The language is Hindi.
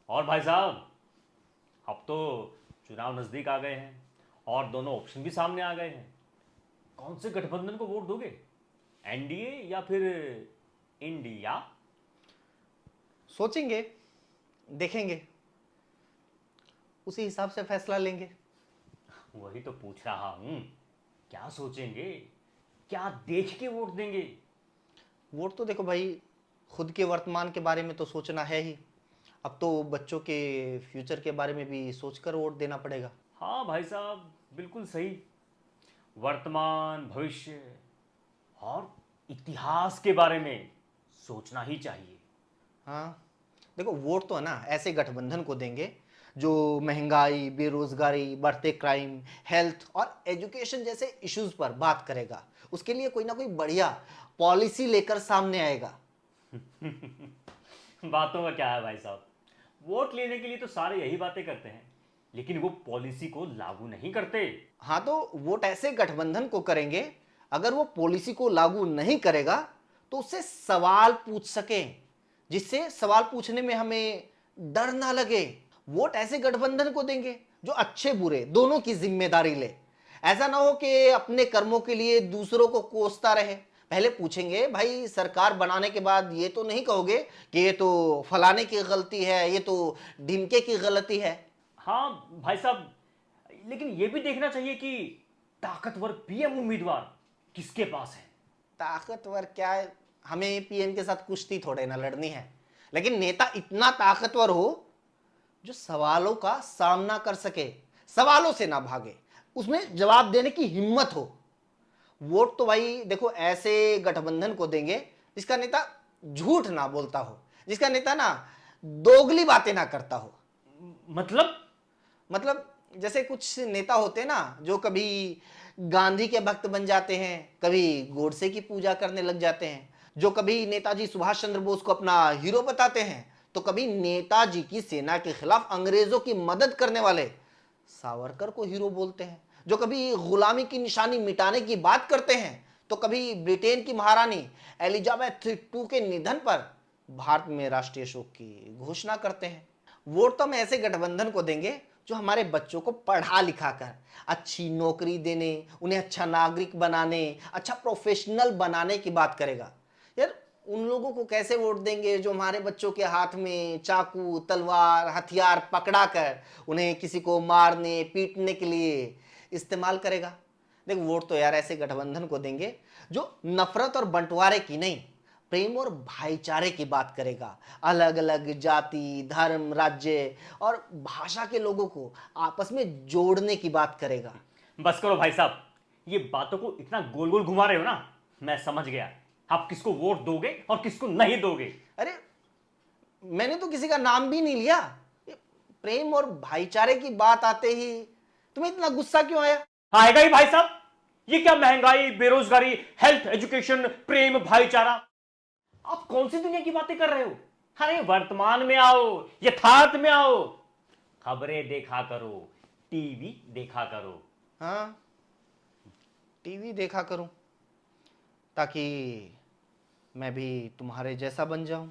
और भाई साहब, अब तो चुनाव नज़दीक आ गए हैं और दोनों ऑप्शन भी सामने आ गए हैं। कौन से गठबंधन को वोट दोगे? एनडीए या फिर इंडिया? सोचेंगे, देखेंगे, उसी हिसाब से फैसला लेंगे। वही तो पूछ रहा हूं। क्या सोचेंगे? क्या देख के वोट देंगे? वोट तो देखो भाई, खुद के वर्तमान के बारे में तो सोचना है ही। अब तो बच्चों के फ्यूचर के बारे में भी सोचकर वोट देना पड़ेगा। हाँ भाई साहब, बिल्कुल सही। वर्तमान, भविष्य और इतिहास के बारे में सोचना ही चाहिए। हाँ, देखो वोट तो है ना ऐसे गठबंधन को देंगे जो महंगाई, बेरोजगारी, बढ़ते क्राइम, हेल्थ और एजुकेशन जैसे इश्यूज पर बात करेगा। उसके लिए कोई ना कोई बढ़िया पॉलिसी लेकर सामने आएगा। बातों का क्या है भाई साहब? वोट लेने के लिए तो सारे यही बातें करते हैं, लेकिन वो पॉलिसी को लागू नहीं करते। हाँ, तो वोट ऐसे गठबंधन को करेंगे, अगर वो पॉलिसी को लागू नहीं करेगा तो उससे सवाल पूछ सके, जिससे सवाल पूछने में हमें डर ना लगे। वोट ऐसे गठबंधन को देंगे जो अच्छे बुरे दोनों की जिम्मेदारी ले। ऐसा ना हो कि अपने कर्मों के लिए दूसरों को कोसता रहे। पहले पूछेंगे, भाई सरकार बनाने के बाद ये तो नहीं कहोगे कि ये तो फलाने की गलती है, ये तो ढिमके की गलती है। हाँ भाई साहब, लेकिन ये भी देखना चाहिए कि ताकतवर पीएम उम्मीदवार किसके पास है। ताकतवर क्या है, हमें पीएम के साथ कुश्ती थोड़े ना लड़नी है, लेकिन नेता इतना ताकतवर हो जो सवालों का सामना कर सके, सवालों से ना भागे, उसमें जवाब देने की हिम्मत हो। वोट तो भाई देखो ऐसे गठबंधन को देंगे जिसका नेता झूठ ना बोलता हो, जिसका नेता ना दोगली बातें ना करता हो। मतलब? मतलब जैसे कुछ नेता होते हैं ना जो कभी गांधी के भक्त बन जाते हैं, कभी गोडसे की पूजा करने लग जाते हैं, जो कभी नेताजी सुभाष चंद्र बोस को अपना हीरो बताते हैं, तो कभी नेताजी की सेना के खिलाफ अंग्रेजों की मदद करने वाले सावरकर को हीरो बोलते हैं, जो कभी गुलामी की निशानी मिटाने की बात करते हैं, तो कभी ब्रिटेन की महारानी एलिजाबेथ टू के निधन पर भारत में राष्ट्रीय शोक की घोषणा करते हैं। वोट तो हम ऐसे गठबंधन को देंगे जो हमारे बच्चों को पढ़ा लिखा कर अच्छी नौकरी देने, उन्हें अच्छा नागरिक बनाने, अच्छा प्रोफेशनल बनाने की बात करेगा। यार, उन लोगों को कैसे वोट देंगे जो हमारे बच्चों के हाथ में चाकू, तलवार, हथियार पकड़ा कर उन्हें किसी को मारने पीटने के लिए इस्तेमाल करेगा। देख, वोट तो यार ऐसे गठबंधन को देंगे जो नफरत और बंटवारे की नहीं, प्रेम और भाईचारे की बात करेगा। अलग अलग जाति, धर्म, राज्य और भाषा के लोगों को आपस में जोड़ने की बात करेगा। बस करो भाई साहब, ये बातों को इतना गोल गोल घुमा रहे हो ना। मैं समझ गया आप किसको वोट दोगे और किसको नहीं दोगे। अरे, मैंने तो किसी का नाम भी नहीं लिया। ये प्रेम और भाईचारे की बात आते ही तुम्हें इतना गुस्सा क्यों आया? आएगा ही भाई साहब। ये क्या महंगाई, बेरोजगारी, हेल्थ, एजुकेशन, प्रेम, भाईचारा? आप कौन सी दुनिया की बातें कर रहे हो? अरे वर्तमान में आओ, यथार्थ में आओ। खबरें देखा करो, टीवी देखा करो। हाँ, टीवी देखा करूं ताकि मैं भी तुम्हारे जैसा बन जाऊं।